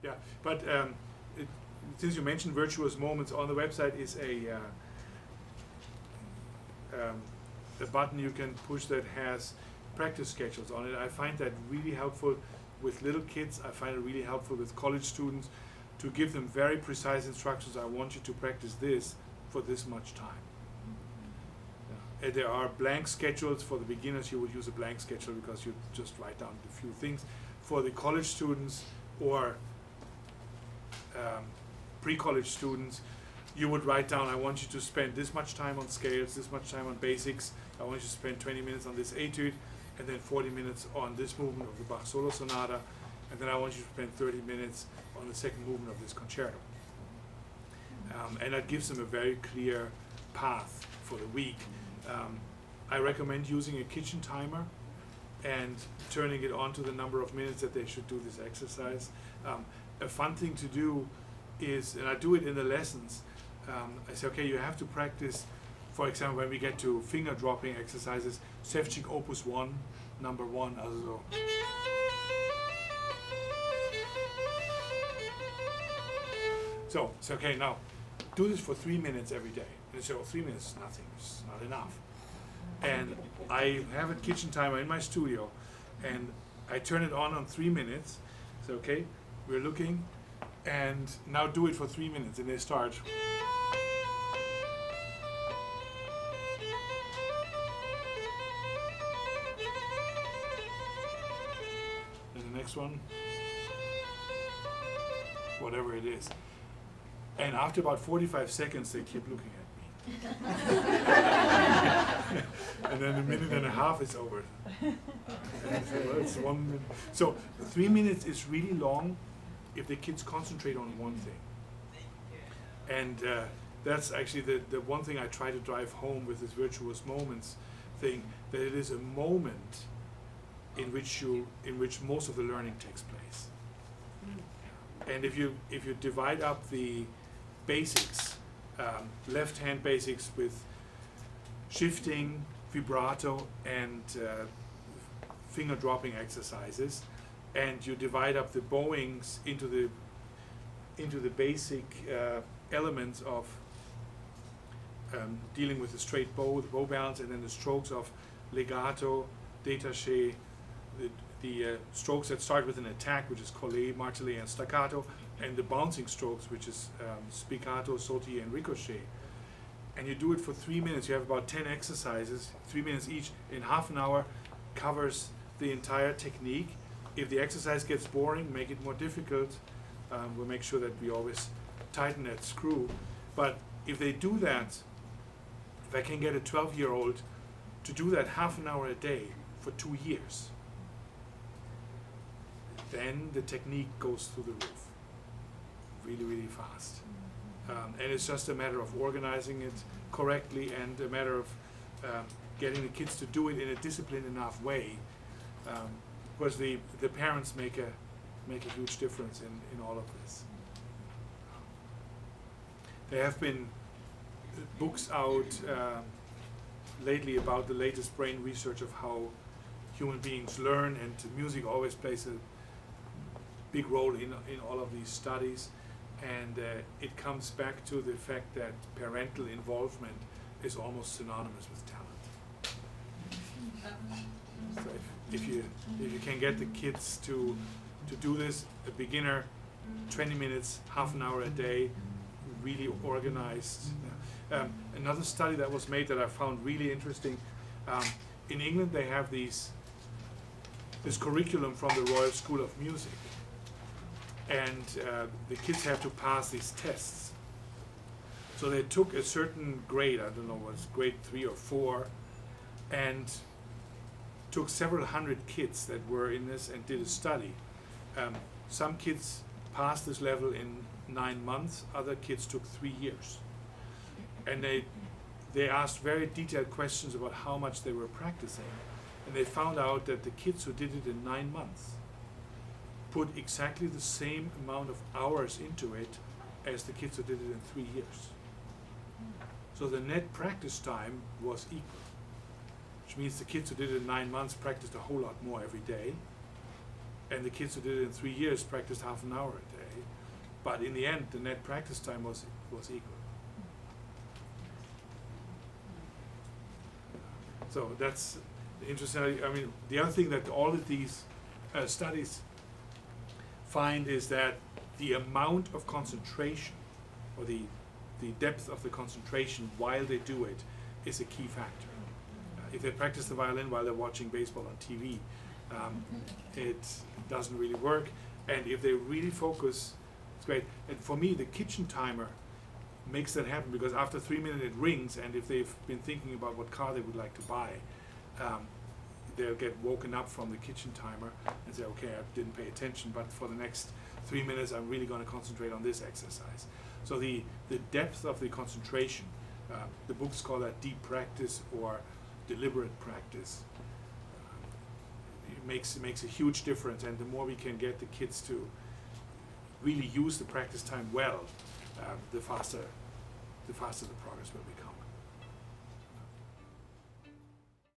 Yeah, but since you mentioned virtuous moments, on the website is a button you can push that has practice schedules on it. I find that really helpful with little kids. I find it really helpful with college students to give them very precise instructions. I want you to practice this for this much time. Yeah. There are blank schedules. For the beginners, you would use a blank schedule because you just write down a few things. For the college students or pre-college students, you would write down, I want you to spend this much time on scales, this much time on basics, I want you to spend 20 minutes on this etude, and then 40 minutes on this movement of the Bach solo sonata, and then I want you to spend 30 minutes on the second movement of this concerto. And that gives them a very clear path for the week. I recommend using a kitchen timer and turning it on to the number of minutes that they should do this exercise. A fun thing to do is, and I do it in the lessons, I say, okay, you have to practice, for example, when we get to finger dropping exercises, Sevchik Opus 1, number 1, also. So, it's okay, now, do this for 3 minutes every day. And they say, oh, 3 minutes is nothing, it's not enough. And I have a kitchen timer in my studio, and I turn it on 3 minutes. So, okay, we're looking, and now do it for 3 minutes, and they start. And the next one, whatever it is. And after about 45 seconds, they keep looking at me. And then a minute and a half is over. And so, well, it's 1 minute. So 3 minutes is really long if the kids concentrate on one thing. And that's actually the one thing I try to drive home with this virtuous moments thing, that it is a moment in which most of the learning takes place. And if you divide up the basics, left hand basics with shifting, vibrato, and finger dropping exercises, and you divide up the bowings into the basic elements of dealing with the straight bow, the bow balance, and then the strokes of legato, détaché, the strokes that start with an attack, which is collé, martelé, and staccato, and the bouncing strokes, which is spiccato, sauté, and ricochet. And you do it for 3 minutes. You have about 10 exercises, 3 minutes each, in half an hour, covers the entire technique. If the exercise gets boring, make it more difficult. We'll make sure that we always tighten that screw. But if they do that, if I can get a 12-year-old to do that half an hour a day for 2 years, then the technique goes through the roof really, really fast. And it's just a matter of organizing it correctly and a matter of getting the kids to do it in a disciplined enough way. Because the parents make a huge difference in all of this. There have been books out lately about the latest brain research of how human beings learn, and music always plays a big role in all of these studies. And it comes back to the fact that parental involvement is almost synonymous with talent. So if you can get the kids to do this, a beginner, 20 minutes, half an hour a day, really organized. Another study that was made that I found really interesting, in England they have this curriculum from the Royal School of Music. And the kids have to pass these tests. So they took a certain grade, I don't know, was grade 3 or 4, and took several hundred kids that were in this and did a study. Some kids passed this level in 9 months, other kids took 3 years. And they asked very detailed questions about how much they were practicing. And they found out that the kids who did it in 9 months put exactly the same amount of hours into it as the kids who did it in 3 years. So the net practice time was equal, which means the kids who did it in 9 months practiced a whole lot more every day, And the kids who did it in 3 years practiced half an hour a day. But in the end, the net practice time was equal. So that's interesting. I mean, the other thing that all of these studies find is that the amount of concentration, or the depth of the concentration while they do it, is a key factor. If they practice the violin while they're watching baseball on TV, it doesn't really work. And if they really focus, it's great. And for me, the kitchen timer makes that happen, because after 3 minutes it rings, and if they've been thinking about what car they would like to buy, they'll get woken up from the kitchen timer and say, okay, I didn't pay attention, but for the next 3 minutes I'm really going to concentrate on this exercise. So the depth of the concentration, the books call that deep practice or deliberate practice. It makes a huge difference, and the more we can get the kids to really use the practice time well, the faster the progress will become.